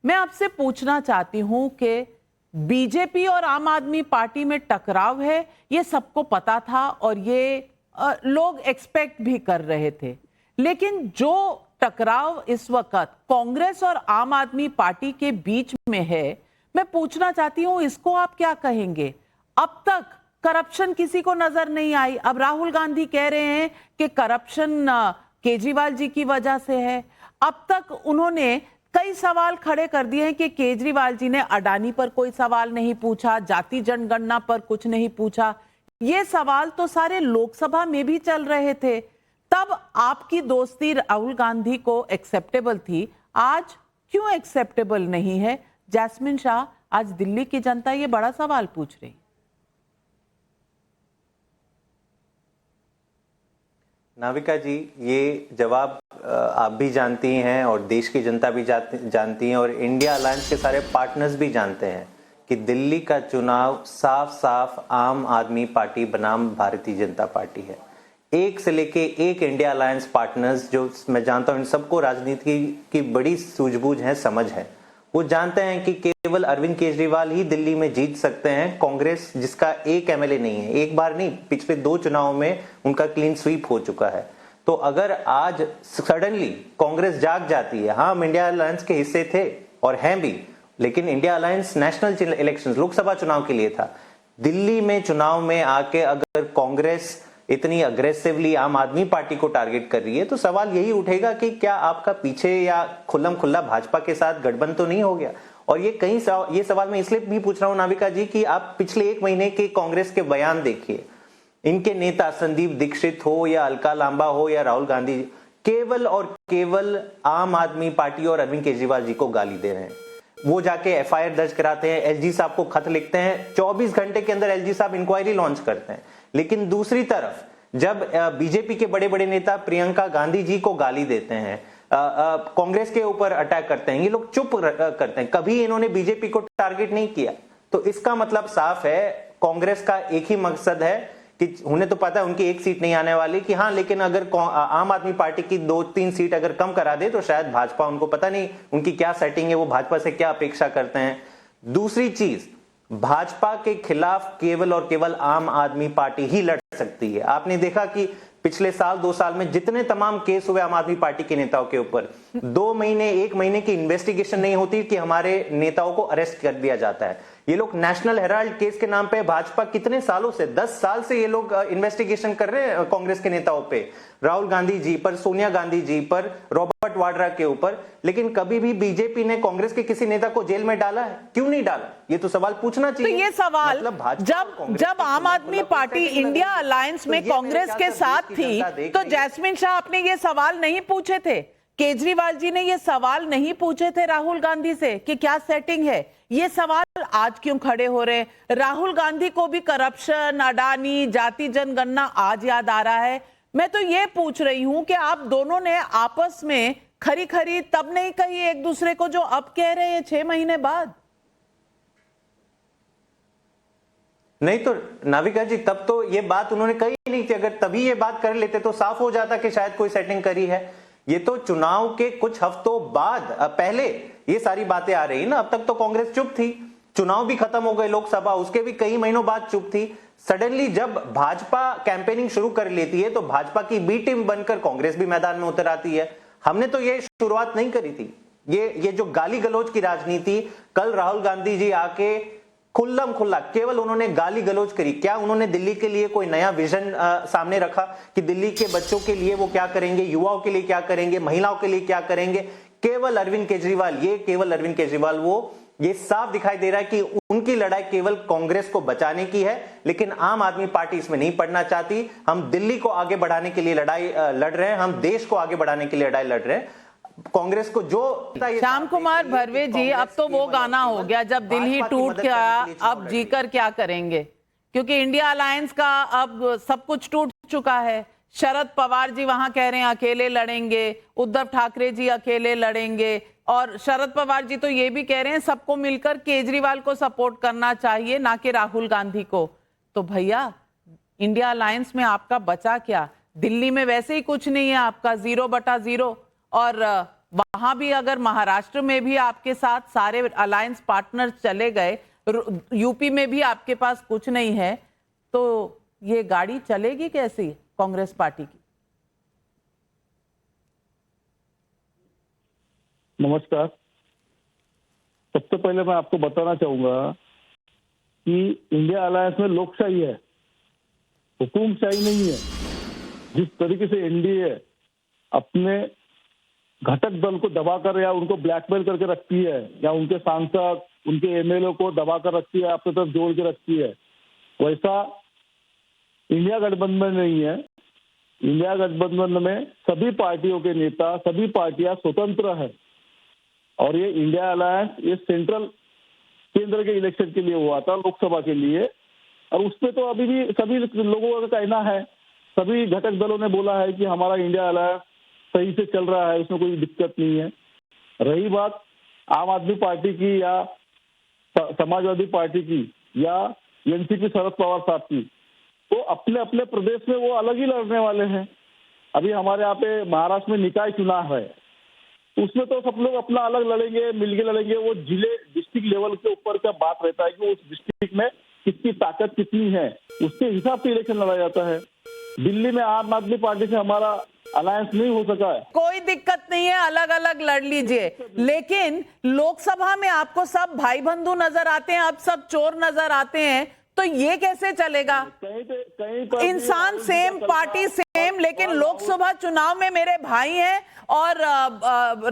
मैं आपसे पूछना चाहती हूं कि बीजेपी और आम आदमी पार्टी में टकराव है, ये सबको पता था और ये लोग एक्सपेक्ट भी कर रहे थे। लेकिन जो टकराव इस वक्त कांग्रेस और आम आदमी पार्टी के बीच में है, मैं पूछना चाहती हूं इसको आप क्या कहेंगे? अब तक करप्शन किसी को नजर नहीं आई। अब राहुल गांधी कह रहे हैं कि करप्शन केजरीवाल जी की वजह से है। अब तक उन्होंने कई सवाल खड़े कर दिए हैं कि केजरीवाल जी ने अडानी पर कोई सवाल नहीं पूछा, जाति जनगणना पर कुछ नहीं पूछा। ये सवाल तो सारे लोकसभा में भी चल रहे थे। तब आपकी दोस्ती राहुल गांधी को एक्सेप्टेबल थी, आज क्यों एक्सेप्टेबल नहीं है? जैस्मिन शाह, आज दिल्ली की जनता ये बड़ा सवाल पूछ रही। नाविका जी, ये जवाब आप भी जानती हैं और देश की जनता भी जानती है और इंडिया अलायंस के सारे पार्टनर्स भी जानते हैं कि दिल्ली का चुनाव साफ साफ आम आदमी पार्टी बनाम भारतीय जनता पार्टी है। एक से लेके एक इंडिया अलायंस पार्टनर्स, जो मैं जानता हूं इन सबको राजनीति की बड़ी सूझबूझ है, समझ है। वो जानते हैं कि केवल अरविंद केजरीवाल ही दिल्ली में जीत सकते हैं। कांग्रेस, जिसका एक एमएलए नहीं है, एक बार नहीं, पिछले 2 चुनावों में उनका क्लीन स्वीप हो चुका है। तो अगर आज सडनली कांग्रेस जाग जाती है, हाँ हम इंडिया अलायंस के हिस्से थे और हैं भी, लेकिन India alliance national elections, Lok Sabha चुनाव के लिए था। दिल्ली में चुनाव में आके अगर कांग्रेस इतनी अग्रेसिवली आम आदमी पार्टी को टारगेट कर रही है, तो सवाल यही उठेगा कि क्या आपका पीछे या खुल्लम खुल्ला भाजपा के साथ गठबंधन तो नहीं हो गया? और ये सवाल मैं इसलिए भी पूछ रहा हूं नाविका जी कि आप पिछले 1 महीने के कांग्रेस के बयान देखिए। इनके नेता संदीप दीक्षित हो या अलका लांबा हो या राहुल गांधी, केवल और केवल आम आदमी पार्टी और अरविंद केजरीवाल जी को गाली दे रहे हैं। वो जाके एफआईआर दर्ज कराते हैं, एलजी साहब को खत लिखते हैं, 24 घंटे के अंदर एलजी साहब इंक्वायरी लॉन्च करते हैं। लेकिन दूसरी तरफ जब बीजेपी के बड़े बड़े नेता प्रियंका गांधी जी को गाली देते हैं, कांग्रेस के ऊपर अटैक करते हैं, ये लोग चुप करते हैं, कभी इन्होंने बीजेपी को टारगेट नहीं किया। तो इसका मतलब साफ है, कांग्रेस का एक ही मकसद है कि उन्हें तो पता है उनकी 1 सीट नहीं आने वाली, कि हाँ लेकिन अगर आम आदमी पार्टी की 2-3 सीट अगर कम करा दे तो शायद भाजपा, उनको पता नहीं उनकी क्या सेटिंग है, वो भाजपा से क्या अपेक्षा करते हैं। दूसरी चीज, भाजपा के खिलाफ केवल और केवल आम आदमी पार्टी ही लड़ सकती है। आपने देखा कि पिछले साल 2 साल में जितने तमाम केस हुए आम आदमी पार्टी के नेताओं के ऊपर, 2 महीने 1 महीने की इन्वेस्टिगेशन नहीं होती कि हमारे नेताओं को अरेस्ट कर दिया जाता है। ये लोग नेशनल हेराल्ड केस के नाम पे, भाजपा कितने सालों से, 10 साल से ये लोग इन्वेस्टिगेशन कर रहे हैं कांग्रेस के नेताओं पे, राहुल गांधी जी पर, सोनिया गांधी जी पर, रॉबर्ट वाड्रा के ऊपर, लेकिन कभी भी बीजेपी ने कांग्रेस के किसी नेता को जेल में डाला है? क्यों नहीं डाला? ये तो सवाल पूछना चाहिए। तो ये सवाल जब आम आदमी पार्टी इंडिया अलायंस में कांग्रेस के साथ थी, तो जैस्मिन शाह आपने ये सवाल नहीं पूछे थे? केजरीवाल जी ने ये सवाल नहीं पूछे थे राहुल गांधी से कि क्या सेटिंग है? ये सवाल आज क्यों खड़े हो रहे हैं? राहुल गांधी को भी करप्शन, अडानी, जाति जनगणना आज याद आ रहा है। मैं तो ये पूछ रही हूं कि आप दोनों ने आपस में खरी खरी तब नहीं कही एक दूसरे को जो अब कह रहे हैं 6 महीने बाद? नहीं तो नाविका जी, तब तो ये बात उन्होंने कही नहीं थी। अगर तभी ये बात कर लेते तो साफ हो जाता कि शायद कोई सेटिंग करी है। ये तो चुनाव के कुछ हफ्तों बाद, पहले ये सारी बातें आ रही ना। अब तक तो कांग्रेस चुप थी, चुनाव भी खत्म हो गए लोकसभा, उसके भी कई महीनों बाद चुप थी। सडनली जब भाजपा कैंपेनिंग शुरू कर लेती है तो भाजपा की बी टीम बनकर कांग्रेस भी मैदान में उतर आती है। हमने तो ये शुरुआत नहीं करी थी। ये जो गाली गलौज की राजनीति, कल राहुल गांधी जी आके खुल्लम खुल्ला केवल उन्होंने गाली गलौज करी। क्या उन्होंने दिल्ली के लिए कोई नया विजन सामने रखा कि दिल्ली के बच्चों के लिए वो क्या करेंगे, युवाओं के लिए क्या करेंगे, महिलाओं के लिए क्या करेंगे? केवल अरविंद केजरीवाल, केवल अरविंद केजरीवाल, ये साफ दिखाई दे रहा है कि उनकी लड़ाई केवल कांग्रेस को बचाने की है, लेकिन आम आदमी पार्टी इसमें नहीं पड़ना चाहती। हम दिल्ली को आगे बढ़ाने के लिए लड़ाई लड़ रहे हैं, हम देश को आगे बढ़ाने के लिए लड़ाई लड़ रहे हैं। कांग्रेस को जो श्याम कुमार भरवे जी, अब तो वो गाना हो गया, जब दिल ही टूट गया अब जीकर क्या करेंगे, क्योंकि इंडिया अलायंस का अब सब कुछ टूट चुका है। शरद पवार जी वहां कह रहे हैं अकेले लड़ेंगे, उद्धव ठाकरे जी अकेले लड़ेंगे, और शरद पवार जी तो ये भी कह रहे हैं सबको मिलकर केजरीवाल को सपोर्ट करना चाहिए, ना कि राहुल गांधी को। तो भैया, इंडिया अलायंस में आपका बचा क्या? दिल्ली में वैसे ही कुछ नहीं है आपका, 0/0, और वहां भी अगर महाराष्ट्र में भी आपके साथ सारे अलायंस पार्टनर चले गए, यूपी में भी आपके पास कुछ नहीं है, तो ये गाड़ी चलेगी कैसी कांग्रेस पार्टी की? नमस्कार। सबसे पहले मैं आपको बताना चाहूंगा कि इंडिया अलायंस में लोकशाही है, हुकूमशाही नहीं है। जिस तरीके से एनडीए अपने घटक दल को दबाकर या उनको ब्लैकमेल करके रखती है, या उनके सांसद, उनके एमएलए को दबाकर रखती है, अपनी तरफ जोड़ के रखती है, वैसा इंडिया गठबंधन नहीं है। इंडिया गठबंधन में सभी पार्टियों के नेता, सभी पार्टियां स्वतंत्र है, और ये इंडिया अलायंस ये सेंट्रल केंद्र के इलेक्शन के लिए हुआ था, लोकसभा के लिए, और उसमें तो अभी भी सभी लोगों का कहना है, सभी घटक दलों ने बोला है कि हमारा इंडिया अलायंस सही से चल रहा है, उसमें कोई दिक्कत नहीं है। रही बात आम आदमी पार्टी की या समाजवादी पार्टी की या एनसीपी शरद पवार साहब की, तो अपने अपने प्रदेश में वो अलग ही लड़ने वाले हैं। अभी हमारे यहाँ पे महाराष्ट्र में निकाय चुनाव है, उसमें तो सब लोग अपना अलग लड़ेंगे, मिलके लड़ेंगे। वो जिले डिस्ट्रिक्ट लेवल के ऊपर का बात रहता है कि उस डिस्ट्रिक्ट में किसकी ताकत कितनी है, उसके हिसाब से इलेक्शन लड़ा जाता है। दिल्ली में आम आदमी पार्टी से हमारा अलायंस नहीं हो सका है। कोई दिक्कत नहीं है, अलग अलग लड़ लीजिए, लेकिन लोकसभा में आपको सब भाई बंधु नजर आते हैं, अब सब चोर नजर आते हैं, तो ये कैसे चलेगा? कहीं इंसान सेम, पार्टी सेम, लेकिन लोकसभा चुनाव में मेरे भाई हैं और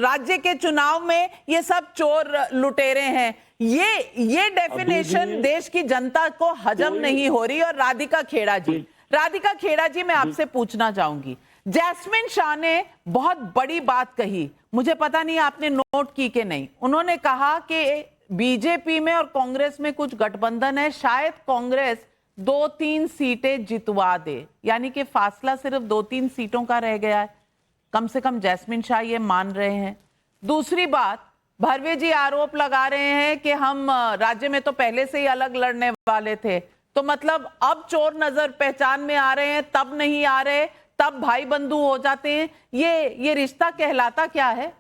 राज्य के चुनाव में ये सब चोर लुटेरे हैं। ये डेफिनेशन देश की जनता को हजम नहीं हो रही। और राधिका खेड़ा जी मैं आपसे पूछना चाहूंगी, जैस्मिन शाह ने बहुत बड़ी बात कही, मुझे पता नहीं आपने नोट की कि नहीं। उन्होंने कहा कि बीजेपी में और कांग्रेस में कुछ गठबंधन है, शायद कांग्रेस 2-3 सीटें जितवा दे, यानी कि फासला सिर्फ 2-3 सीटों का रह गया है। कम से कम जैस्मिन शाह ये मान रहे हैं। दूसरी बात, भरवे जी आरोप लगा रहे हैं कि हम राज्य में तो पहले से ही अलग लड़ने वाले थे, तो मतलब अब चोर नजर पहचान में आ रहे हैं, तब नहीं आ रहे, तब भाई बंधु हो जाते हैं। ये रिश्ता कहलाता क्या है?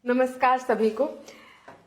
नमस्कार सभी को।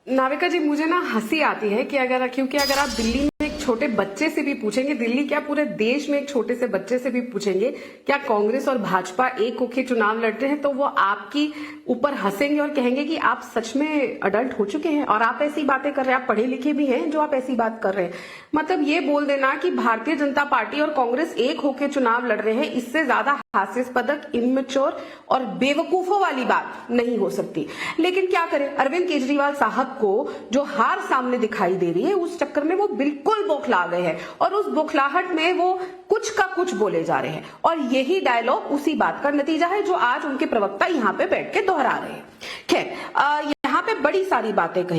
नाविका जी, मुझे ना हंसी आती है कि क्योंकि अगर आप दिल्ली में एक छोटे बच्चे से भी पूछेंगे, दिल्ली क्या पूरे देश में एक छोटे से बच्चे से भी पूछेंगे क्या कांग्रेस और भाजपा एक होकर चुनाव लड़ते हैं, तो वो आपकी ऊपर हंसेंगे और कहेंगे कि आप सच में अडल्ट हो चुके हैं और आप ऐसी बातें कर रहे हैं, आप पढ़े लिखे भी हैं जो आप ऐसी बात कर रहे हैं। मतलब ये बोल देना कि भारतीय जनता पार्टी और कांग्रेस एक होकर चुनाव लड़ रहे हैं, इससे ज्यादा हास्यास्पद, इमेच्योर और बेवकूफों वाली बात नहीं हो सकती। लेकिन क्या करें, अरविंद केजरीवाल साहब को जो हार सामने दिखाई दे रही है, उस चक्कर में वो बिल्कुल बौखला गए हैं और उस बौखलाहट में वो कुछ का कुछ बोले जा रहे हैं। और यही डायलॉग उसी बात का नतीजा है जो आज उनके प्रवक्ता यहाँ पे बैठ के दोहरा रहे हैं। खैर, यहाँ पे बड़ी सारी बातें कही